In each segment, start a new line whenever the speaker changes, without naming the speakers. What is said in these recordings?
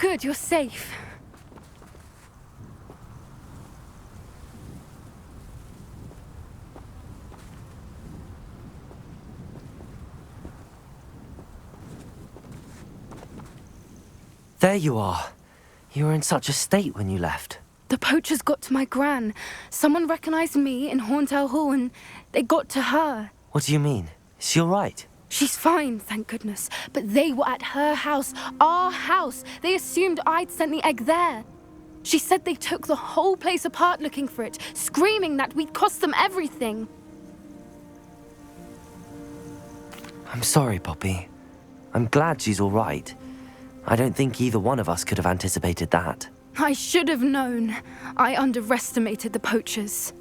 good, you're safe.
There you are. You were in such a state when you left.
The poachers got to my gran. Someone recognized me in Horntail Hall and they got to her.
What do you mean? Is she all right?
She's fine, thank goodness. But they were at her house, our house. They assumed I'd sent the egg there. She said they took the whole place apart looking for it, screaming that we'd cost them everything.
I'm sorry, Poppy. I'm glad she's all right. I don't think either one of us could have anticipated that.
I should have known. I underestimated the poachers.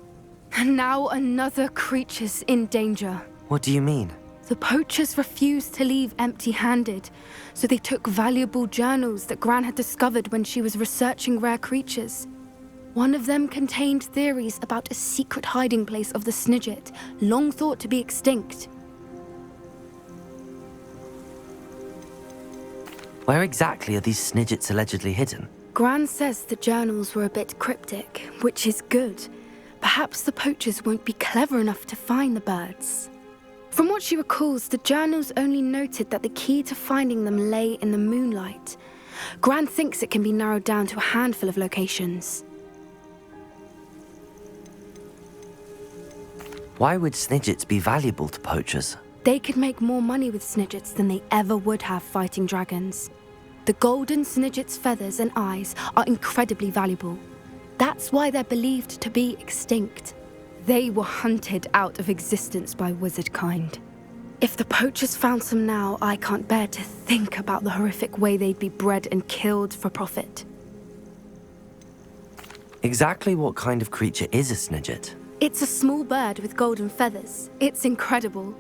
And now another creature's in danger.
What do you mean?
The poachers refused to leave empty-handed, so they took valuable journals that Gran had discovered when she was researching rare creatures. One of them contained theories about a secret hiding place of the Snidget, long thought to be extinct.
Where exactly are these Snidgets allegedly hidden?
Gran says the journals were a bit cryptic, which is good. Perhaps the poachers won't be clever enough to find the birds. From what she recalls, the journals only noted that the key to finding them lay in the moonlight. Gran thinks it can be narrowed down to a handful of locations.
Why would Snidgets be valuable to poachers?
They could make more money with Snidgets than they ever would have fighting dragons. The golden Snidget's feathers and eyes are incredibly valuable. That's why they're believed to be extinct. They were hunted out of existence by wizard kind. If the poachers found some now, I can't bear to think about the horrific way they'd be bred and killed for profit.
Exactly what kind of creature is a Snidget?
It's a small bird with golden feathers. It's incredible.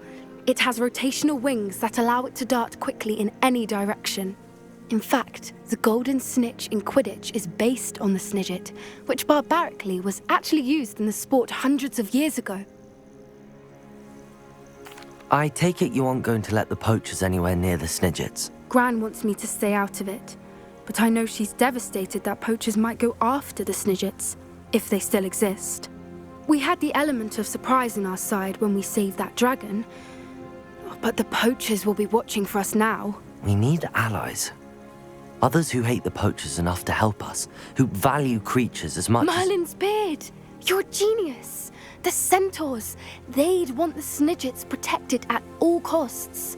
It has rotational wings that allow it to dart quickly in any direction. In fact, the golden snitch in Quidditch is based on the Snidget, which barbarically was actually used in the sport hundreds of years ago.
I take it you aren't going to let the poachers anywhere near the Snidgets.
Gran wants me to stay out of it, but I know she's devastated that poachers might go after the Snidgets, if they still exist. We had the element of surprise on our side when we saved that dragon, but the poachers will be watching for us now.
We need allies. Others who hate the poachers enough to help us, who value creatures as much
Merlin's beard! You're a genius! The centaurs! They'd want the Snidgets protected at all costs.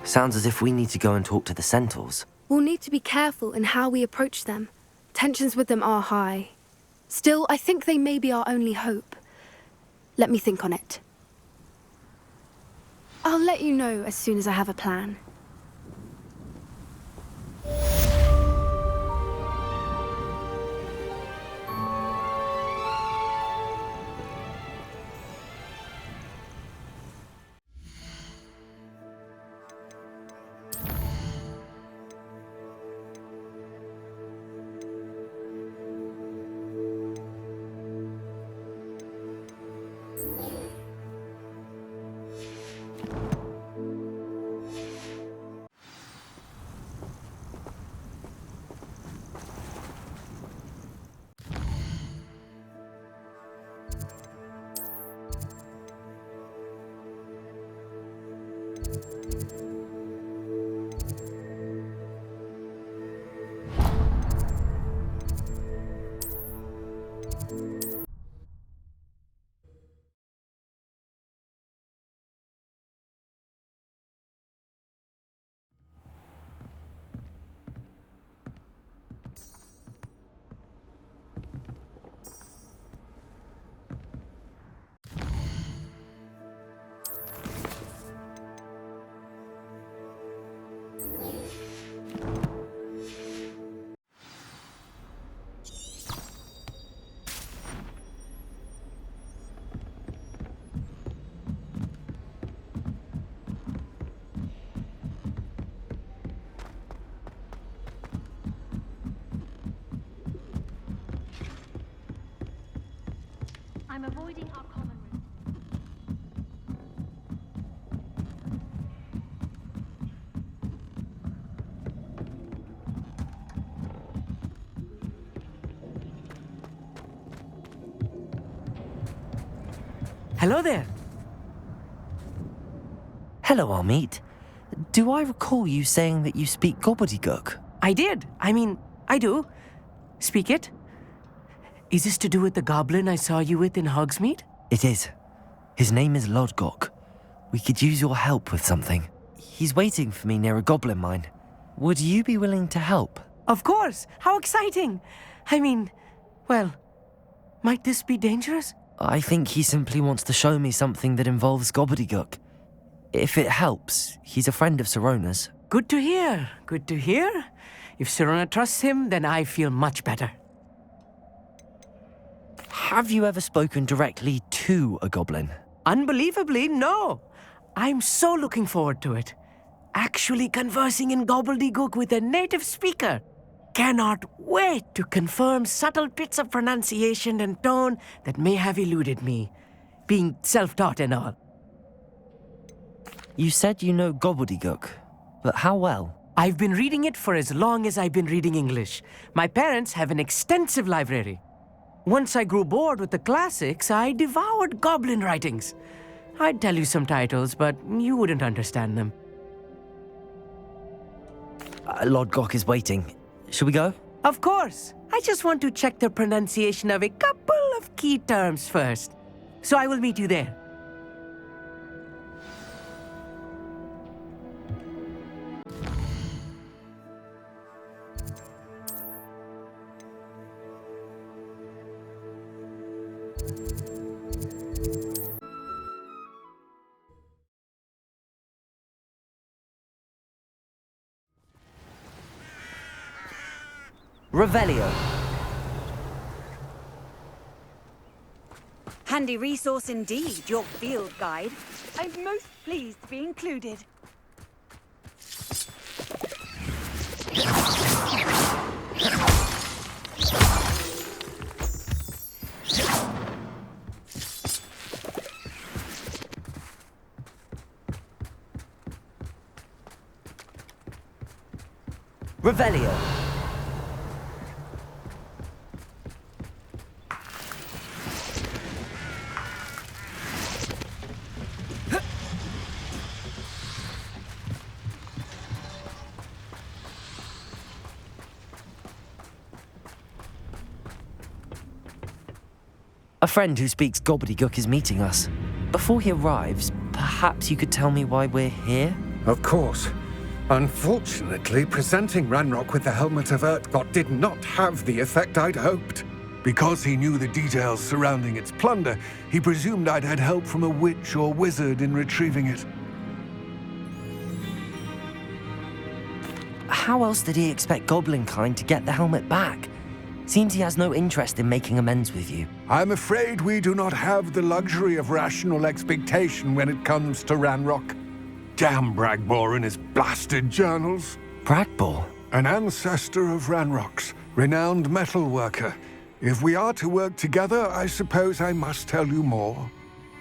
Sounds as if we need to go and talk to the centaurs.
We'll need to be careful in how we approach them. Tensions with them are high. Still, I think they may be our only hope. Let me think on it. I'll let you know as soon as I have a plan.
I'm avoiding our common room.
Hello there.
Hello, Amit. Do I recall you saying that you speak gobbledygook?
I did. I do. Speak it. Is this to do with the goblin I saw you with in Hogsmeade?
It is. His name is Lodgok. We could use your help with something. He's waiting for me near a goblin mine. Would you be willing to help?
Of course. How exciting. Well, might this be dangerous?
I think he simply wants to show me something that involves gobbledygook. If it helps, he's a friend of Sirona's.
Good to hear. Good to hear. If Sirona trusts him, then I feel much better.
Have you ever spoken directly to a goblin?
Unbelievably, no. I'm so looking forward to it. Actually conversing in gobbledygook with a native speaker. Cannot wait to confirm subtle bits of pronunciation and tone that may have eluded me, being self-taught and all.
You said you know gobbledygook, but how well?
I've been reading it for as long as I've been reading English. My parents have an extensive library. Once I grew bored with the classics, I devoured goblin writings. I'd tell you some titles, but you wouldn't understand them.
Lodgok is waiting. Shall we go?
Of course. I just want to check the pronunciation of a couple of key terms first. So I will meet you there.
Revelio.
Handy resource indeed, your field guide. I'm most pleased to be included.
Revelio. A friend who speaks gobbledygook is meeting us. Before he arrives, perhaps you could tell me why we're here?
Of course. Unfortunately, presenting Ranrock with the Helmet of Urtkot did not have the effect I'd hoped. Because he knew the details surrounding its plunder, he presumed I'd had help from a witch or wizard in retrieving it.
How else did he expect Goblinkind to get the helmet back? Seems he has no interest in making amends with you.
I'm afraid we do not have the luxury of rational expectation when it comes to Ranrock. Damn Bragbor and his blasted journals.
Bragbor?
An ancestor of Ranrock's, renowned metalworker. If we are to work together, I suppose I must tell you more.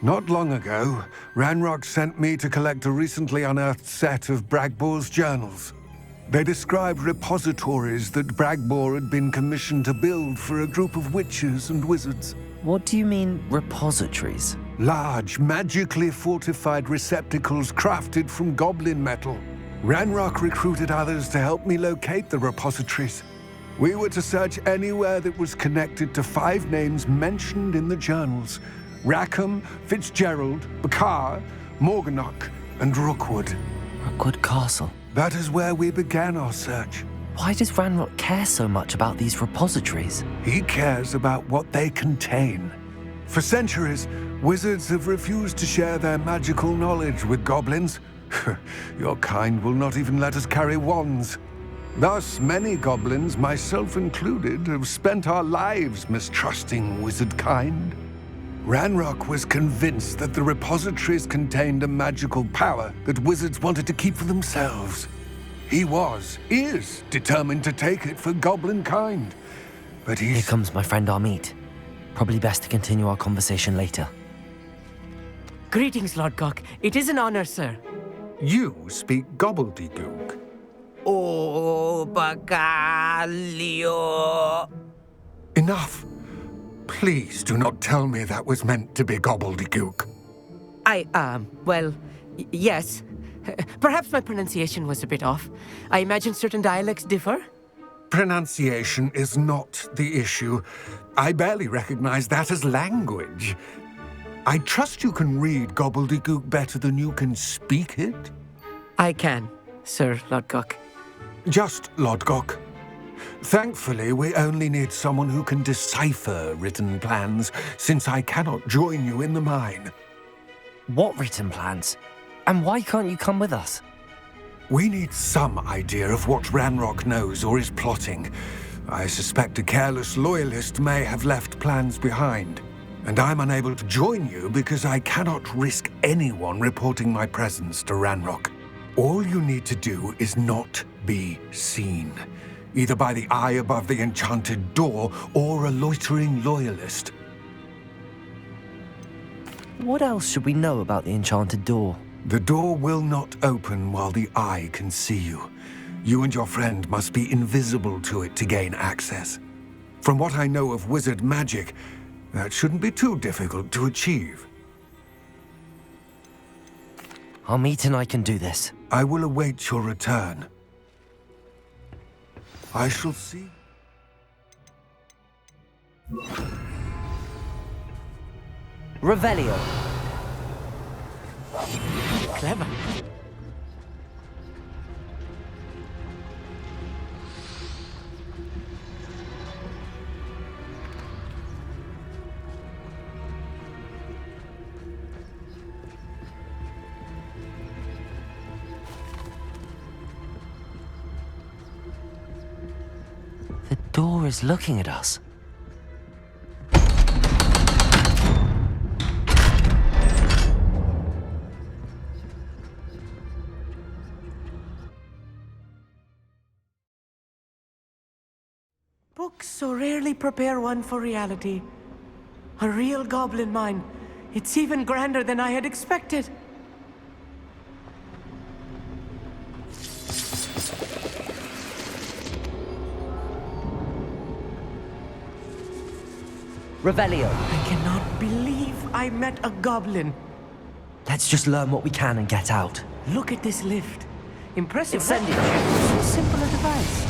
Not long ago, Ranrock sent me to collect a recently unearthed set of Bragbor's journals. They described repositories that Bragbor had been commissioned to build for a group of witches and wizards.
What do you mean, repositories?
Large, magically fortified receptacles crafted from goblin metal. Ranrock recruited others to help me locate the repositories. We were to search anywhere that was connected to 5 names mentioned in the journals: Rackham, Fitzgerald, Bakar, Morganach, and Rookwood.
Rookwood Castle.
That is where we began our search.
Why does Ranrock care so much about these repositories?
He cares about what they contain. For centuries, wizards have refused to share their magical knowledge with goblins. Your kind will not even let us carry wands. Thus, many goblins, myself included, have spent our lives mistrusting wizard kind. Ranrock was convinced that the repositories contained a magical power that wizards wanted to keep for themselves. He is determined to take it for goblin kind. But
Here comes my friend Amit. Probably best to continue our conversation later.
Greetings, Lodgok. It is an honor, sir.
You speak gobbledygook.
Oh, Bacalio.
Enough. Please do not tell me that was meant to be gobbledygook.
Yes. Perhaps my pronunciation was a bit off. I imagine certain dialects differ.
Pronunciation is not the issue. I barely recognize that as language. I trust you can read gobbledygook better than you can speak it?
I can, Sir Lodgok.
Just Lodgok. Thankfully, we only need someone who can decipher written plans, since I cannot join you in the mine.
What written plans? And why can't you come with us?
We need some idea of what Ranrock knows or is plotting. I suspect a careless loyalist may have left plans behind. And I'm unable to join you because I cannot risk anyone reporting my presence to Ranrock. All you need to do is not be seen, either by the eye above the enchanted door or a loitering loyalist.
What else should we know about the enchanted door?
The door will not open while the eye can see you. You and your friend must be invisible to it to gain access. From what I know of wizard magic, that shouldn't be too difficult to achieve.
Amit and I can do this.
I will await your return. I shall see.
Revelio.
Clever.
The door is looking at us.
Books so rarely prepare one for reality. A real goblin mine. It's even grander than I had expected.
Revelio.
I cannot believe I met a goblin.
Let's just learn what we can and get out.
Look at this lift. Impressive.
Incendio.
So simple a device.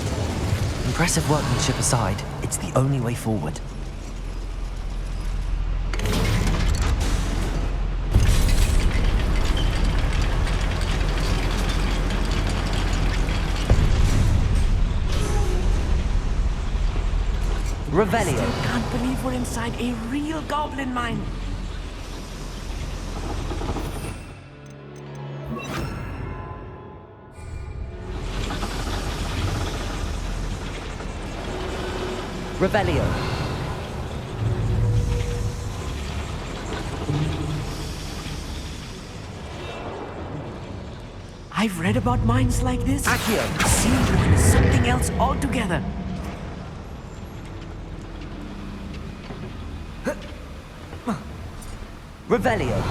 Impressive workmanship aside, it's the only way forward. Revelio.
I can't believe we're inside a real goblin mine.
Revelio.
I've read about mines like this.
Accio.
Seeing one is something else altogether.
Revelio.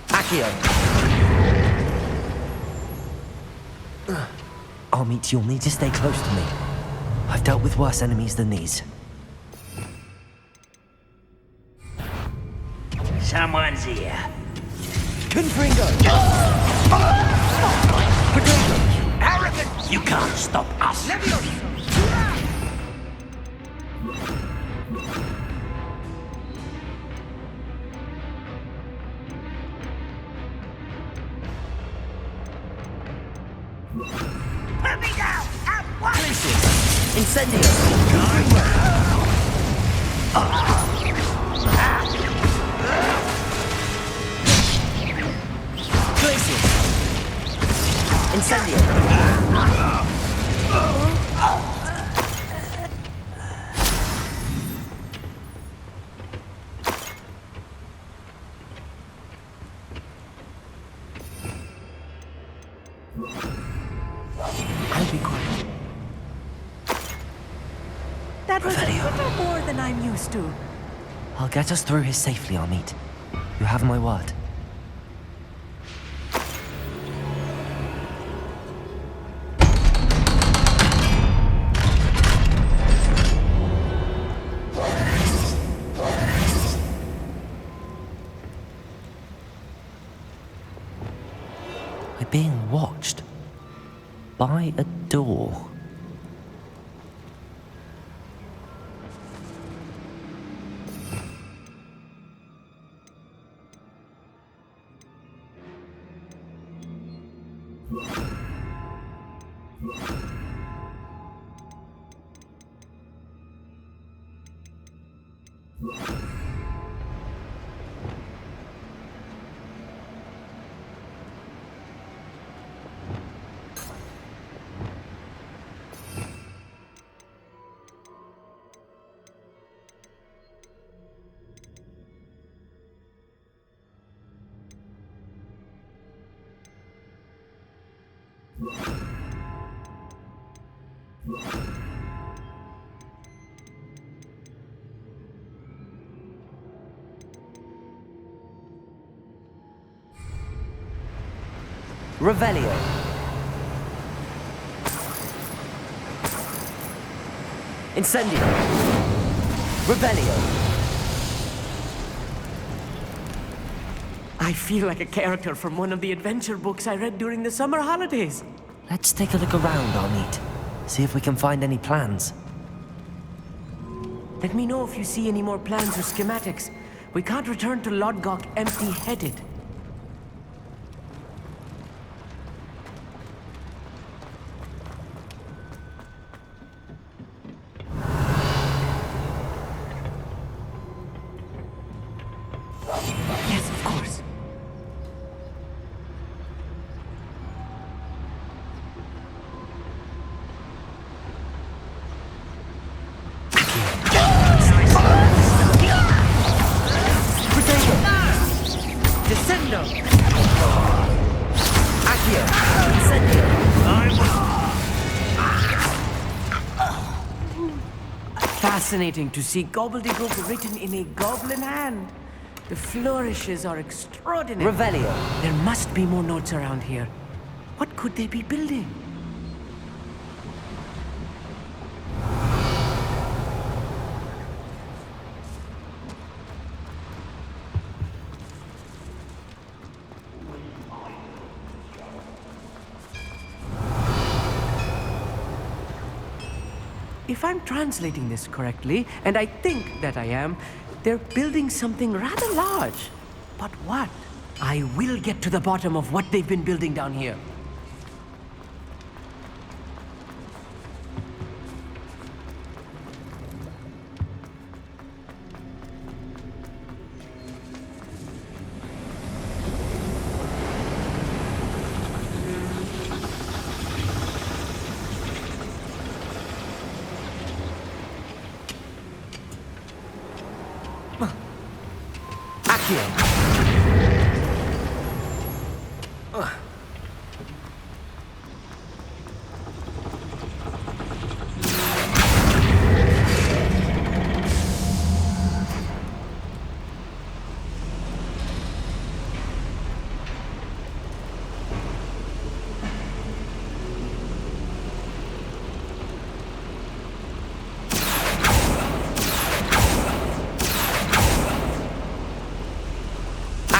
Accio. Amit, you'll need to stay close to me. I've dealt with worse enemies than these.
Someone's here.
Confringo!
Potato! Arrogant! You can't stop us! Put me down! At once!
Incendio! Glacius! Incendio!
I'll be quiet. That was a
Revelio.
little more than I'm used to.
I'll get us through here safely, Amit. You have my word. We're being watched by a door. Revelio. Incendio. Revelio.
I feel like a character from one of the adventure books I read during the summer holidays.
Let's take a look around, Amit. See if we can find any plans.
Let me know if you see any more plans or schematics. We can't return to Lodgok empty-headed. Yes, of course. Descendo! Accio! Incendio! Fascinating to see gobbledygook written in a goblin hand. The flourishes are extraordinary.
Revelio.
There must be more notes around here. What could they be building? If I'm translating this correctly, and I think that I am, they're building something rather large. But what? I will get to the bottom of what they've been building down here.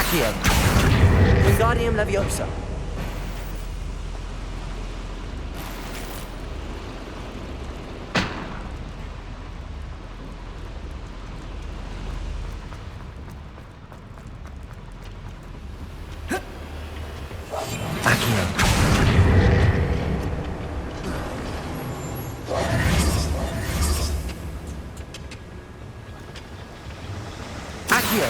Accio!
Wingardium Leviosa. Accio. Accio.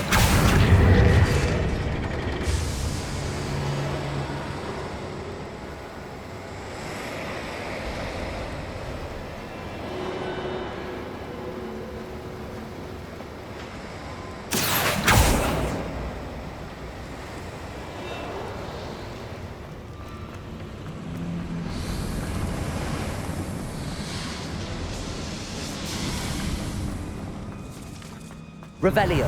Revelio.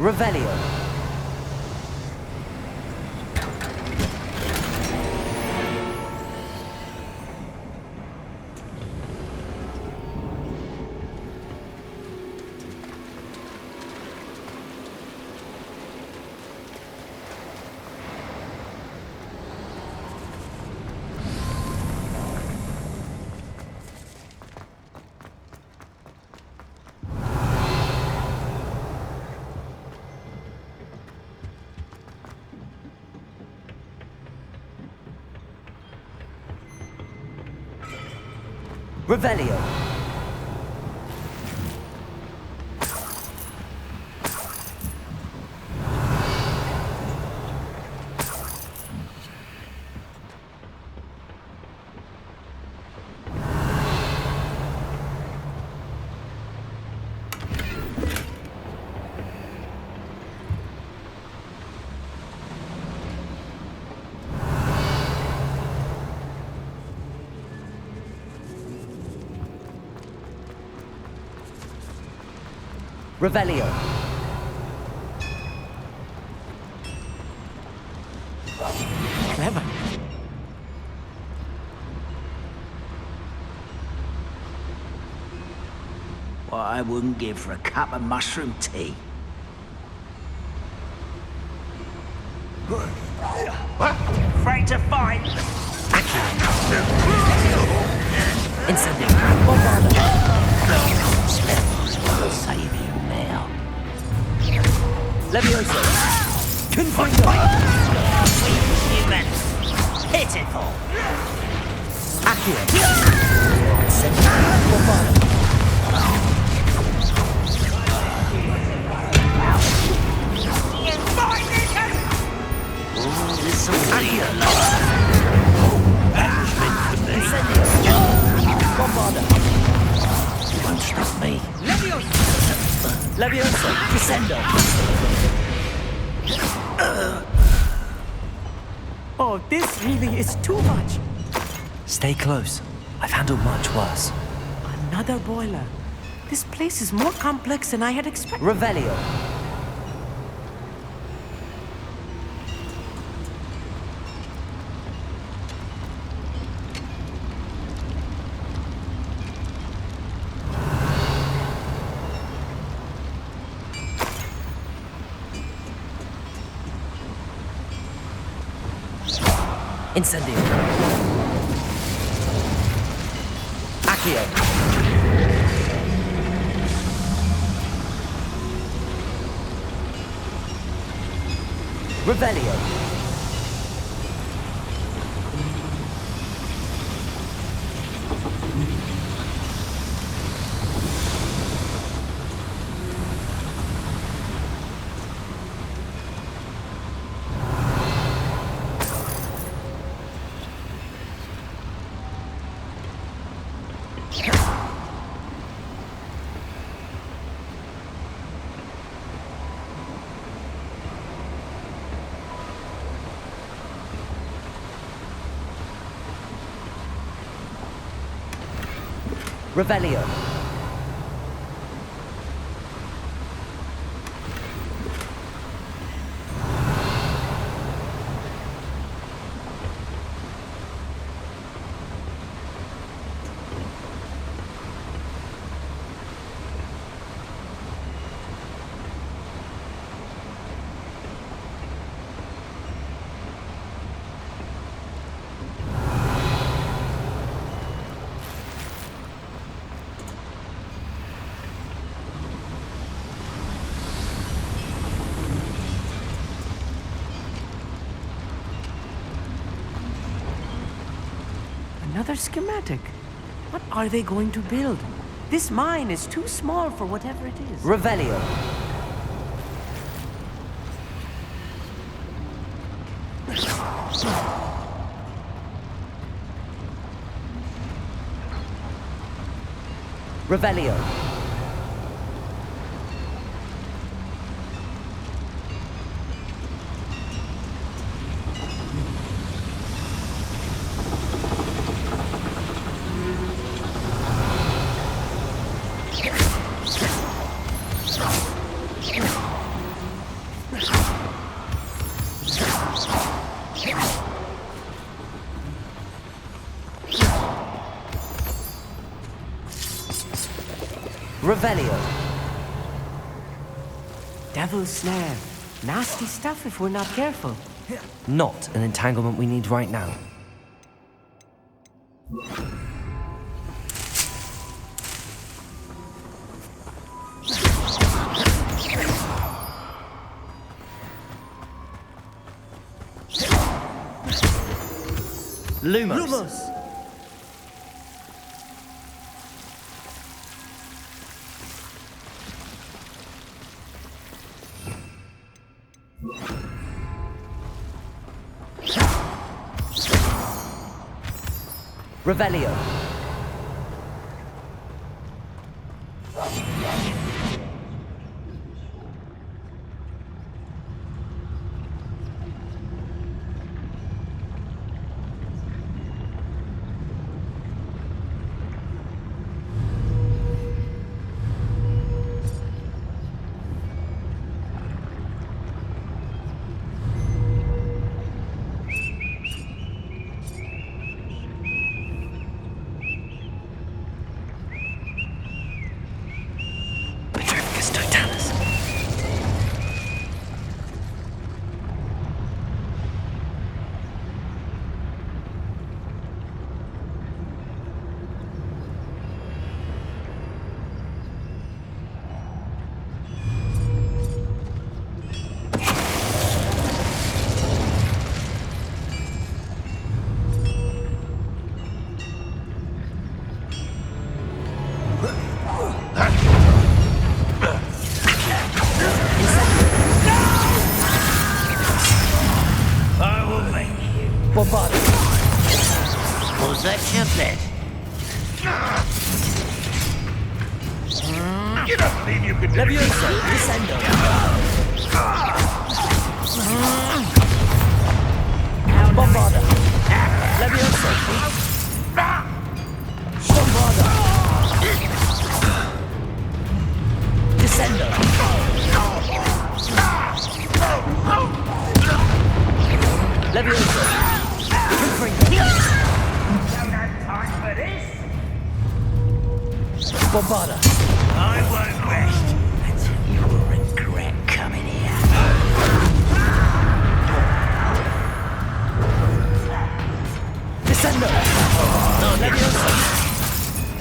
Revelio. Revelio. Revelio.
Clever.
What I wouldn't give for a cup of mushroom tea. Afraid to fight?
Incendio.
Save you now.
Levioso. Confringo.
Human. Pitiful.
Accio. Incendio. Bombarda.
Won't stop me.
Levioso. Descendo.
Oh, this really is too much.
Stay close. I've handled much worse.
Another boiler. This place is more complex than I had expected.
Revelio. Incendio. Accio. Revelio. Revelio.
Another schematic. What are they going to build? This mine is too small for whatever it is.
Revelio. Revelio. Revelio.
Devil's snare. Nasty stuff if we're not careful.
Not an entanglement we need right now. Lumos. Revelio. Petrificus Totalis.
I will make you.
Bombarded.
Was that your bet? You don't believe you could
Levioso. Descendo. Bombarda. Levioso. Bombarda. Descendo. Levioso. Confringo.
Don't have time for this.
Bombarda.
I won't rest until you will regret coming here.
Descendo. Levioso.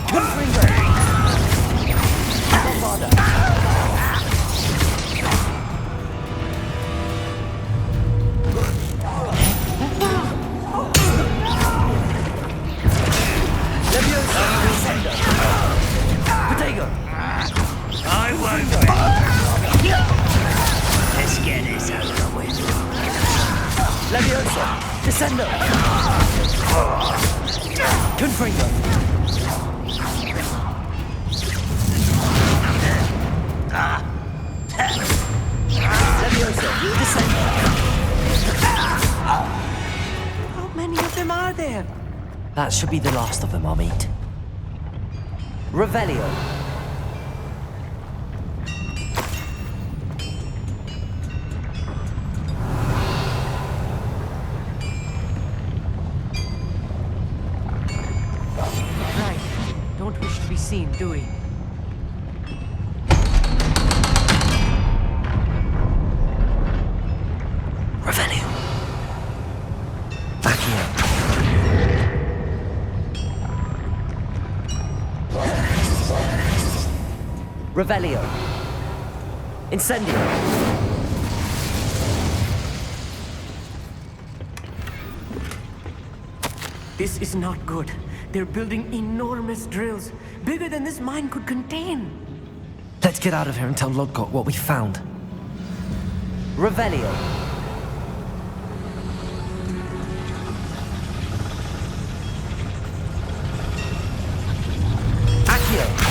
Confringo. Bombarda. Levioso. Descendo. Protego.
I won't rest. Let's get this over with.
Levioso. Descendo. Confringo. Levioso. Descendo.
How many of them are there?
That should be the last of them, I'll meet. Revelio.
Right. Don't wish to be seen, do we?
Revelio. Back here. Revelio. Incendio.
This is not good. They're building enormous drills, bigger than this mine could contain.
Let's get out of here and tell Lodgok what we found. Revelio. Accio.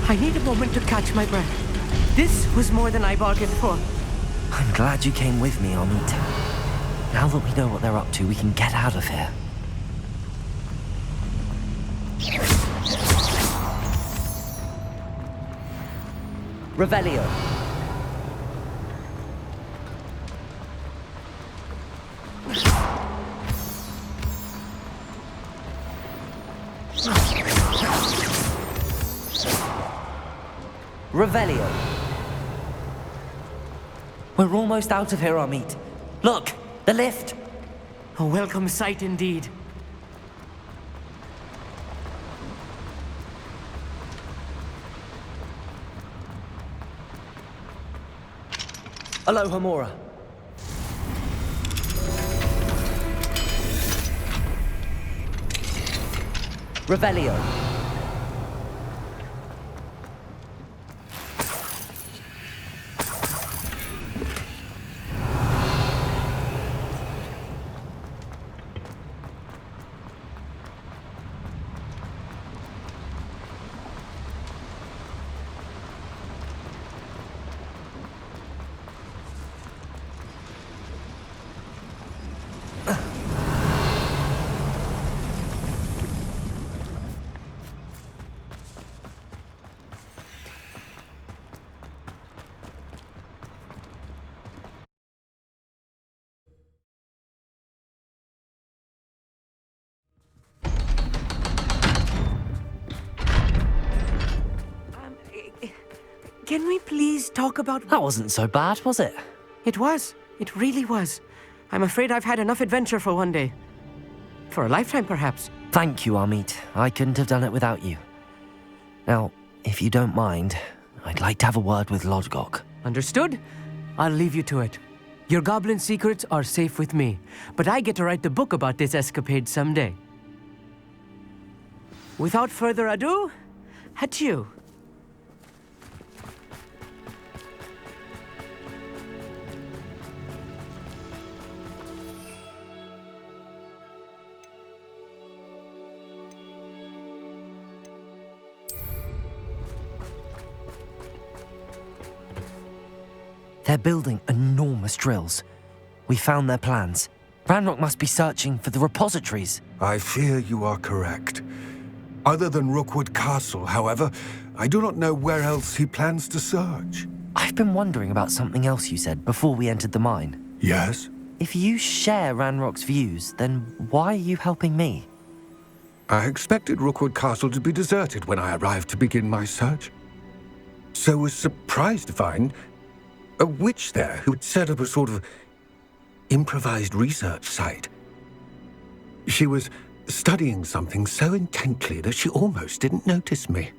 I need a moment to catch my breath. This was more than I bargained for.
I'm glad you came with me, Amit. Now that we know what they're up to, we can get out of here. Revelio. Revelio. We're almost out of here, Amit. Look, the lift.
A welcome sight indeed.
Aloha, Mora. Revelio.
Can we please talk about...
That wasn't so bad, was it?
It was. It really was. I'm afraid I've had enough adventure for one day. For a lifetime, perhaps.
Thank you, Amit. I couldn't have done it without you. Now, if you don't mind, I'd like to have a word with Lodgok.
Understood? I'll leave you to it. Your goblin secrets are safe with me, but I get to write the book about this escapade someday. Without further ado, adieu.
They're building enormous drills. We found their plans. Ranrock must be searching for the repositories.
I fear you are correct. Other than Rookwood Castle, however, I do not know where else he plans to search.
I've been wondering about something else you said before we entered the mine.
Yes?
If you share Ranrock's views, then why are you helping me?
I expected Rookwood Castle to be deserted when I arrived to begin my search. So was surprised to find a witch there who had set up a sort of improvised research site. She was studying something so intently that she almost didn't notice me.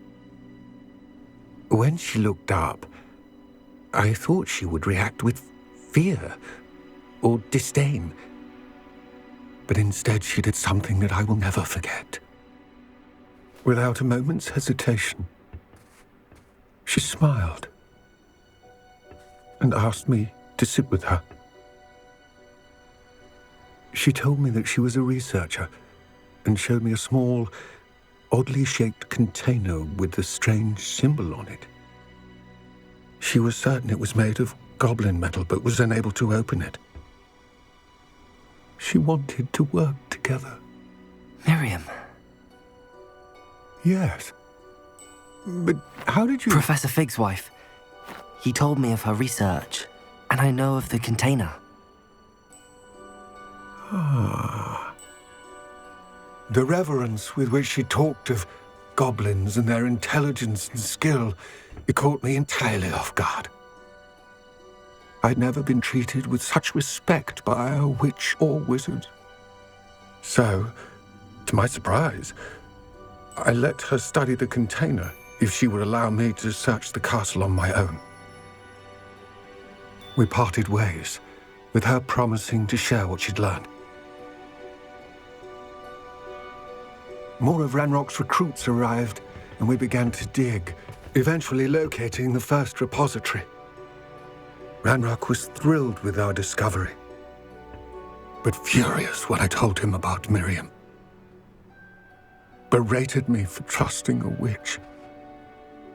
When she looked up, I thought she would react with fear or disdain. But instead she did something that I will never forget. Without a moment's hesitation, she smiled and asked me to sit with her. She told me that she was a researcher and showed me a small, oddly shaped container with a strange symbol on it. She was certain it was made of goblin metal, but was unable to open it. She wanted to work together.
Miriam.
Yes. But how did you...
Professor Fig's wife. He told me of her research, and I know of the container.
Ah. The reverence with which she talked of goblins and their intelligence and skill, it caught me entirely off guard. I'd never been treated with such respect by a witch or wizard. So, to my surprise, I let her study the container if she would allow me to search the castle on my own. We parted ways, with her promising to share what she'd learned. More of Ranrock's recruits arrived, and we began to dig, eventually locating the first repository. Ranrock was thrilled with our discovery, but furious when I told him about Miriam. Berated me for trusting a witch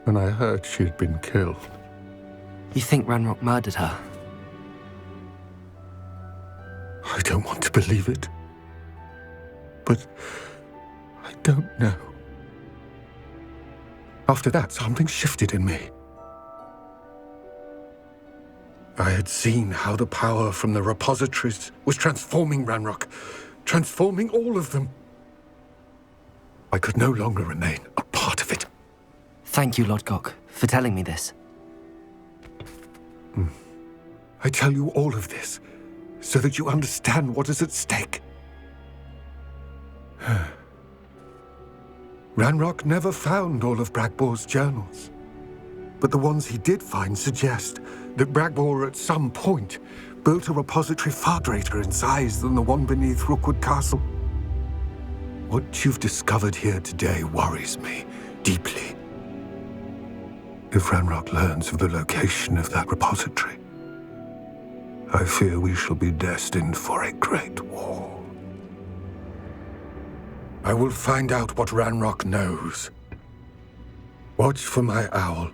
when I heard she had been killed.
You think Ranrock murdered her?
I don't want to believe it, but I don't know. After that, something shifted in me. I had seen how the power from the repositories was transforming Ranrock, transforming all of them. I could no longer remain a part of it.
Thank you, Lodgok, for telling me this.
I tell you all of this so that you understand what is at stake. Ranrock never found all of Bragbor's journals, but the ones he did find suggest that Bragbor at some point built a repository far greater in size than the one beneath Rookwood Castle. What you've discovered here today worries me deeply. If Ranrock learns of the location of that repository, I fear we shall be destined for a great war. I will find out what Ranrock knows. Watch for my owl.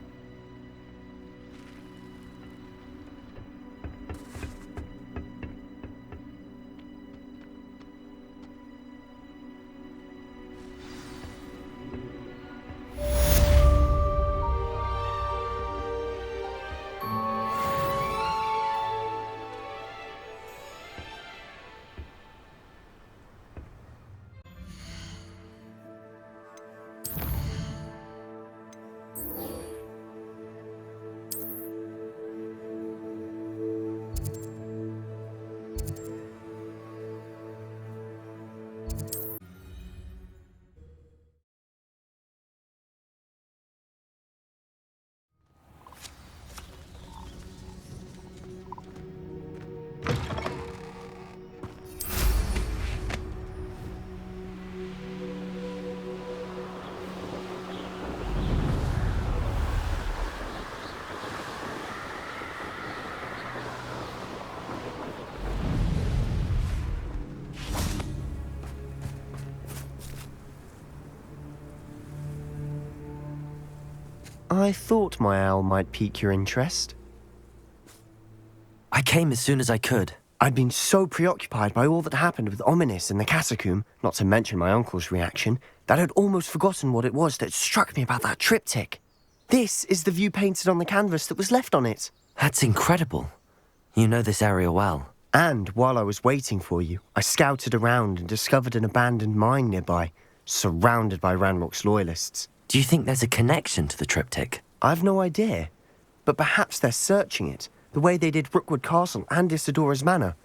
I thought my owl might pique your interest.
I came as soon as I could.
I'd been so preoccupied by all that happened with Ominis in the catacomb, not to mention my uncle's reaction, that I'd almost forgotten what it was that struck me about that triptych. This is the view painted on the canvas that was left on it.
That's incredible. You know this area well.
And while I was waiting for you, I scouted around and discovered an abandoned mine nearby, surrounded by Ranrock's loyalists.
Do you think there's a connection to the triptych?
I've no idea, but perhaps they're searching it, the way they did Rookwood Castle and Isidora's Manor.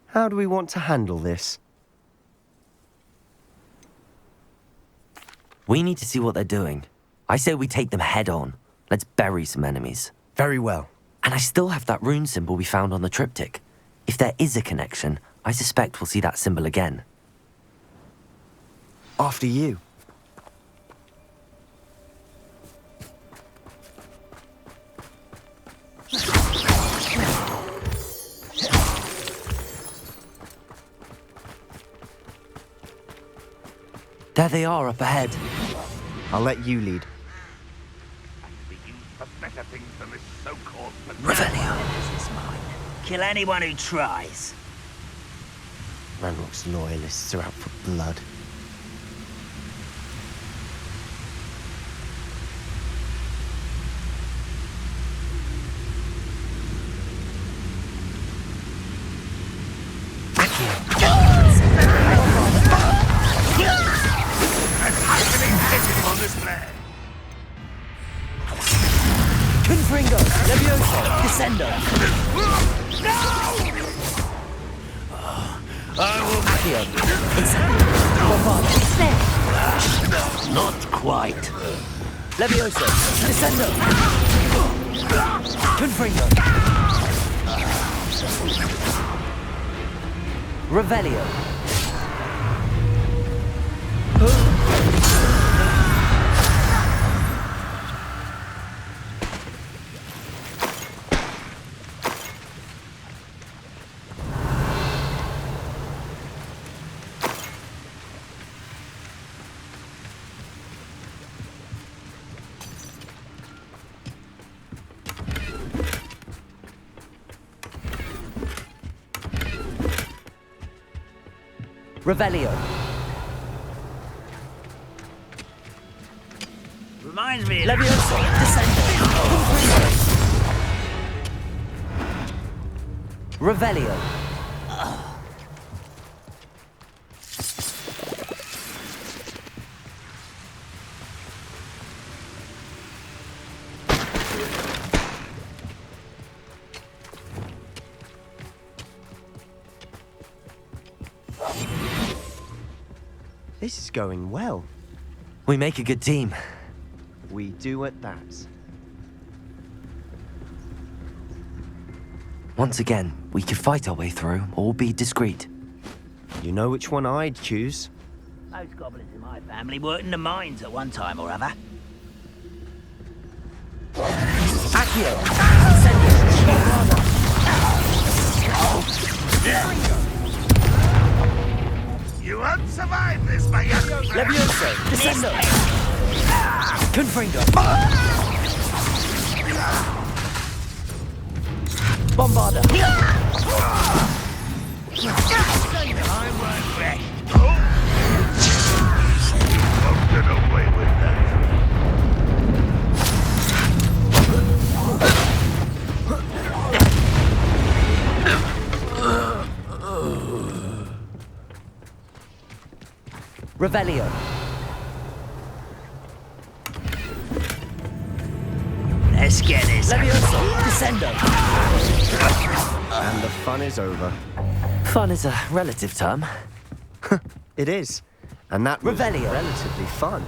How do we want to handle this?
We need to see what they're doing. I say we take them head on. Let's bury some enemies.
Very well.
And I still have that rune symbol we found on the triptych. If there is a connection, I suspect we'll see that symbol again.
After you.
There they are up ahead.
I'll let you lead.
Revelio.
Kill anyone who tries.
Ranrock's loyalists are out for blood.
Confringo, Levioso, Descendo. Accio.
Not quite.
Levioso. Descendo. Confringo. Revelio. Revelio.
Reminds me of
Levioso. Descendo. Revelio.
This is going well.
We make a good team.
We do at that.
Once again, we could fight our way through or be discreet.
You know which one I'd choose.
Most goblins in my family worked in the mines at one time or other.
Accio.
You won't survive this, my young friend.
Levioso. Descendo. Confringo. Bombarda.
I won't rest. Won't get away with that.
Revelio.
Let's get this.
Levioso. Descendo.
And the fun is over.
Fun is a relative term.
It is. And that was
Revelio.
relatively fun.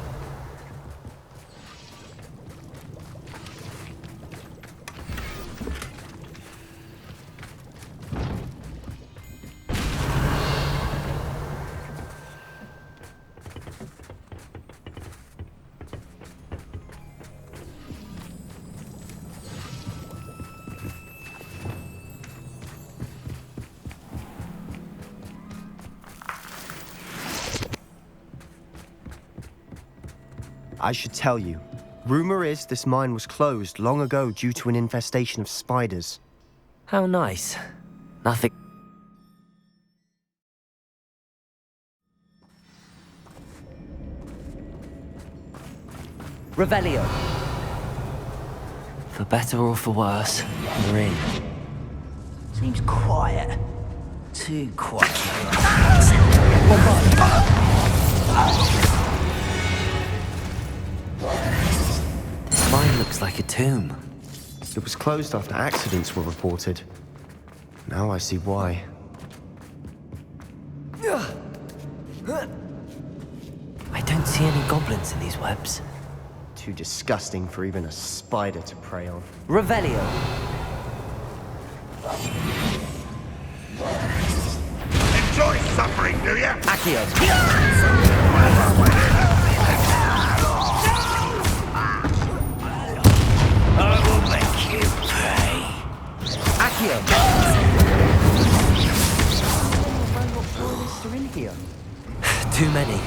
I should tell you. Rumor is this mine was closed long ago due to an infestation of spiders.
How nice. Nothing. Revelio. For better or for worse, we're in.
Seems quiet. Too quiet.
This mine looks like a tomb.
It was closed after accidents were reported. Now I see why.
I don't see any goblins in these webs.
Too disgusting for even a spider to prey on.
Revelio.
Enjoy suffering, do you?
Accio.
I will make you pay.
Accio.
Are in here.
Too many.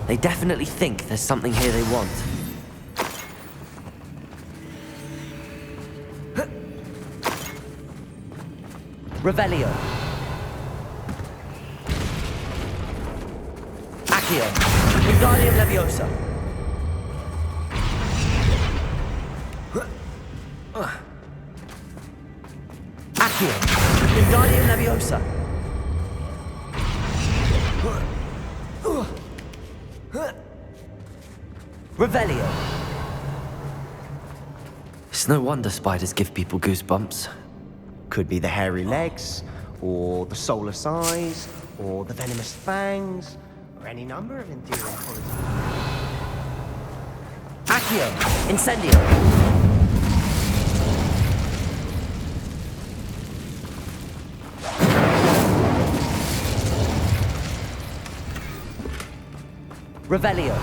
They definitely think there's something here they want. Revelio. Accio. Wingardium Leviosa. Accio. Wingardium Leviosa. Revelio. It's no wonder spiders give people goosebumps.
Could be the hairy legs, or the solar size, or the venomous fangs, or any number of endearing qualities.
Accio! Incendio! Revelio.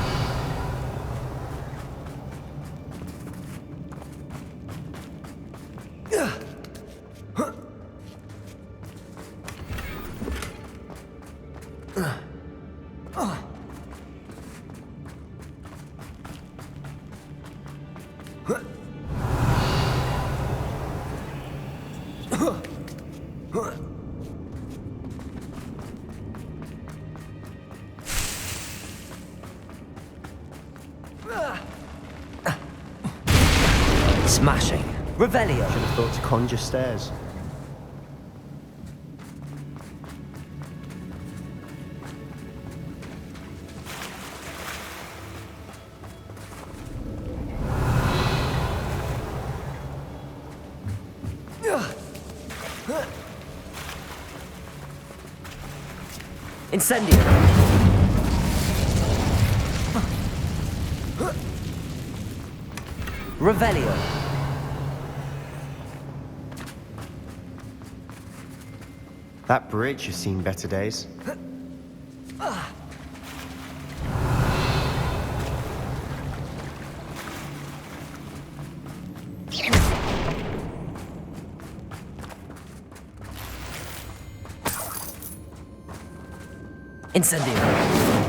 Smashing. Revelio.
Should have thought to conjure stairs.
Incendio. Revelio.
That bridge has seen better days.
Incendio.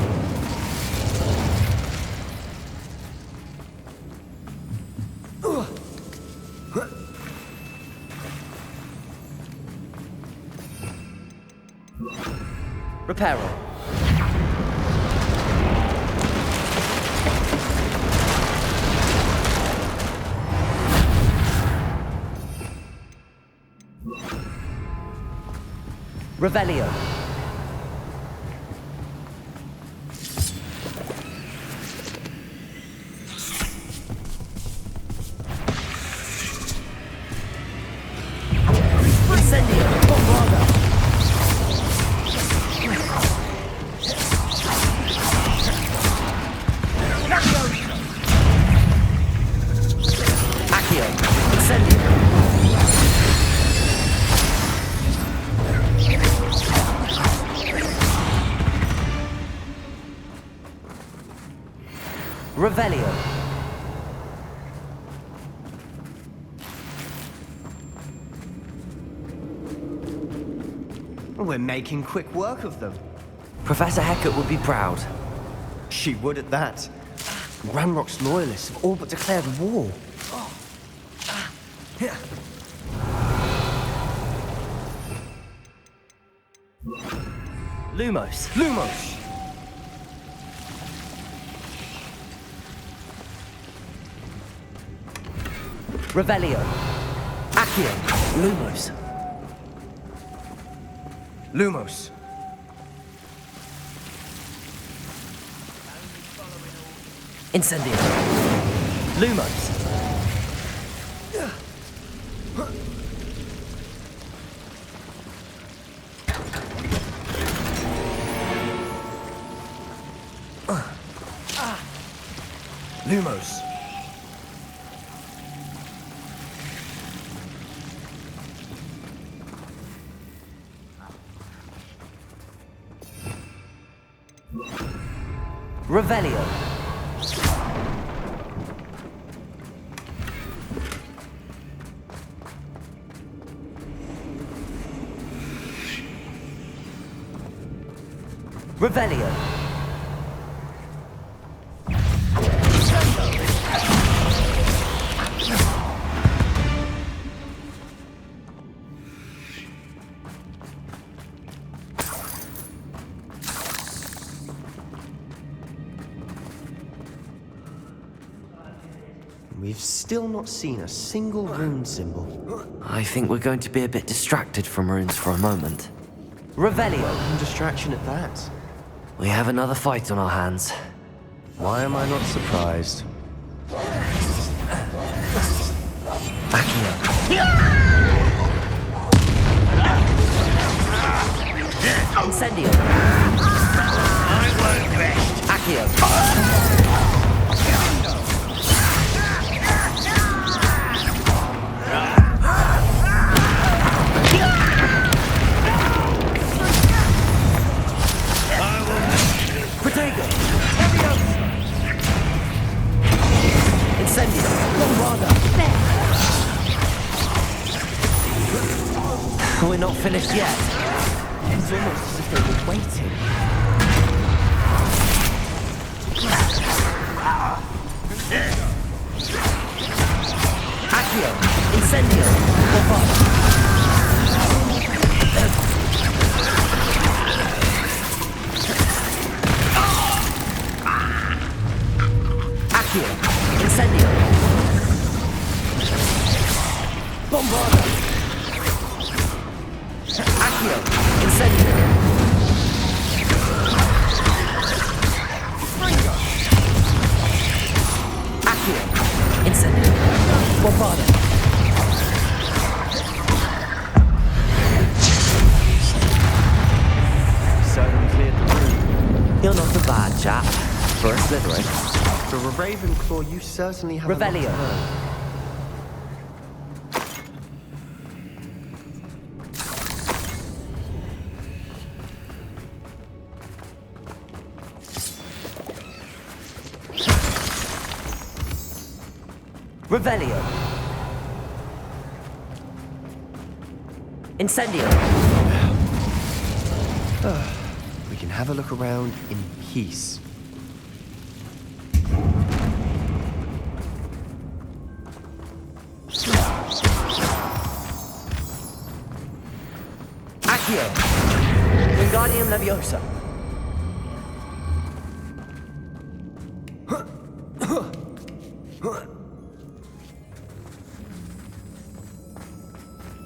Reparo. Revelio. Incendio. Bombarda. Accio. Incendio. Revelio.
We're making quick work of them.
Professor Hecat would be proud.
She would at that. Ranrock's loyalists have all but declared war.
Lumos.
Lumos!
Revelio. Accio. Lumos.
Lumos.
Incendio. Lumos.
Lumos.
Revelio. Revelio.
We've still not seen a single rune symbol.
I think we're going to be a bit distracted from runes for a moment. Revelio.
And distraction at that.
We have another fight on our hands.
Why am I not surprised?
Accio. Incendio.
I won't rest.
Accio. Protego. Incendio. Bombarda. We're not finished yet.
It's almost as if they were waiting.
Accio. Incendio. Bombarda. Accio. Incendio. Bombarda. Accio. Incendio. Accio. Incendio. Bombarda.
Certainly cleared the room.
You're not a bad chap for a Slytherin.
For a Ravenclaw, you certainly have
Revelio.
a lot to learn.
Revelio. Incendio.
We can have a look around in peace.
Accio. Wingardium Leviosa.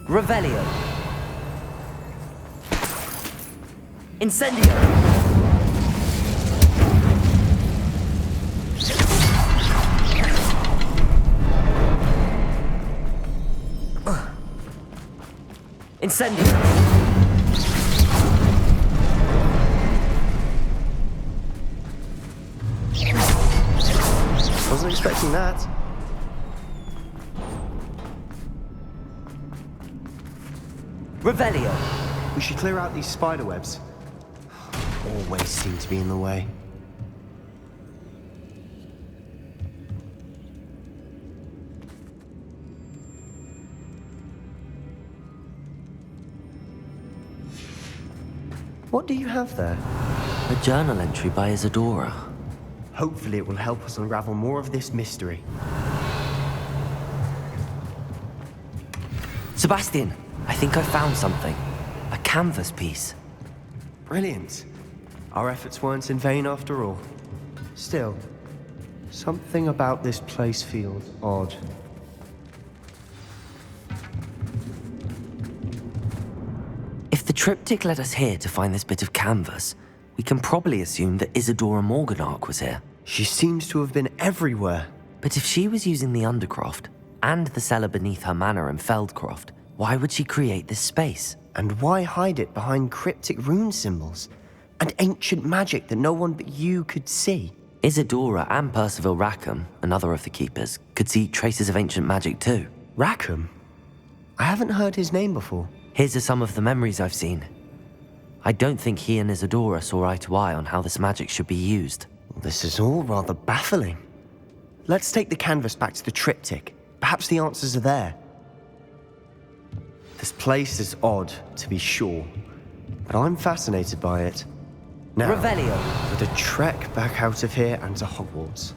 Revelio. Incendio. Incendio.
Wasn't expecting that.
Revelio.
We should clear out these spider webs. Always seem to be in the way. What do you have there?
A journal entry by Isadora.
Hopefully it will help us unravel more of this mystery.
Sebastian, I think I found something. A canvas piece.
Brilliant. Our efforts weren't in vain after all. Still, something about this place feels odd.
If the triptych led us here to find this bit of canvas, we can probably assume that Isadora Morganach was here.
She seems to have been everywhere.
But if she was using the Undercroft and the cellar beneath her manor in Feldcroft, why would she create this space?
And why hide it behind cryptic rune symbols and ancient magic that no one but you could see?
Isadora and Percival Rackham, another of the Keepers, could see traces of ancient magic too.
Rackham? I haven't heard his name before.
Here's some of the memories I've seen. I don't think he and Isadora saw eye to eye on how this magic should be used.
This is all rather baffling. Let's take the canvas back to the triptych. Perhaps the answers are there. This place is odd, to be sure, but I'm fascinated by it. Now,
Revelio.
for the trek back out of here and to Hogwarts.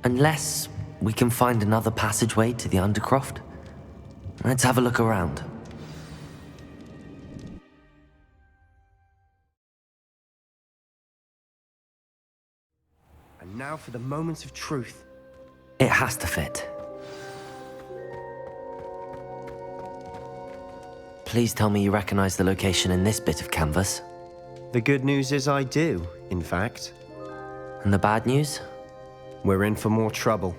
Unless we can find another passageway to the Undercroft. Let's have a look around.
And now for the moments of truth.
It has to fit. Please tell me you recognize the location in this bit of canvas.
The good news is I do, in fact.
And the bad news?
We're in for more trouble.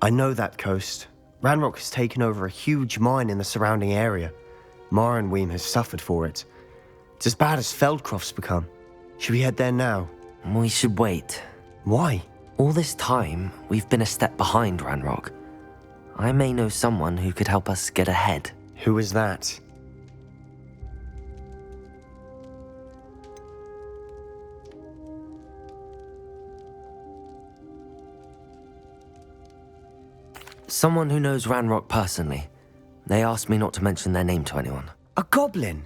I know that coast. Ranrock has taken over a huge mine in the surrounding area. Morinweem has suffered for it. It's as bad as Feldcroft's become. Should we head there now?
We should wait.
Why?
All this time, we've been a step behind Ranrock. I may know someone who could help us get ahead.
Who is that?
Someone who knows Ranrock personally. They asked me not to mention their name to anyone.
A goblin?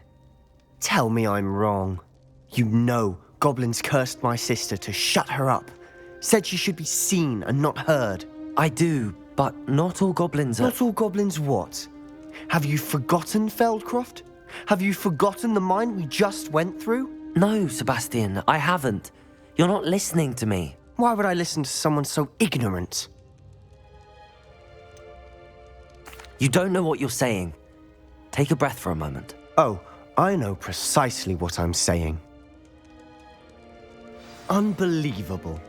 Tell me I'm wrong. You know goblins cursed my sister to shut her up. Said she should be seen and not heard.
I do, but not all goblins are...
Not all goblins what? Have you forgotten Feldcroft? Have you forgotten the mine we just went through?
No, Sebastian, I haven't. You're not listening to me.
Why would I listen to someone so ignorant?
You don't know what you're saying. Take a breath for a moment.
Oh, I know precisely what I'm saying. Unbelievable.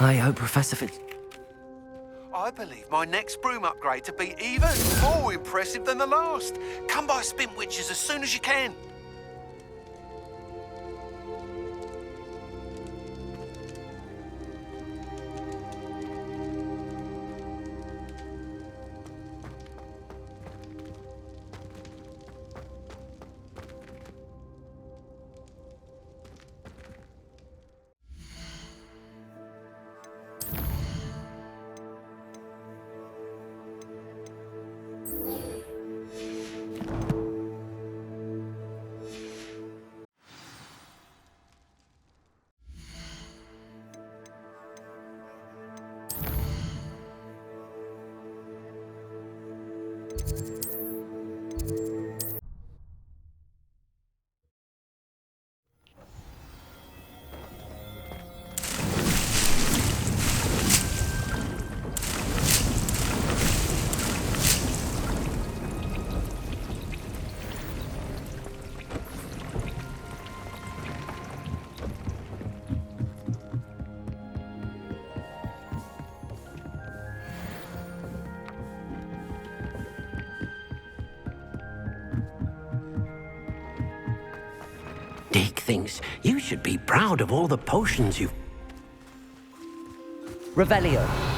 I hope Professor Fitz...
I believe my next broom upgrade to be even more impressive than the last. Come by Spintwitches as soon as you can.
Dick thinks you should be proud of all the potions you've...
Revelio.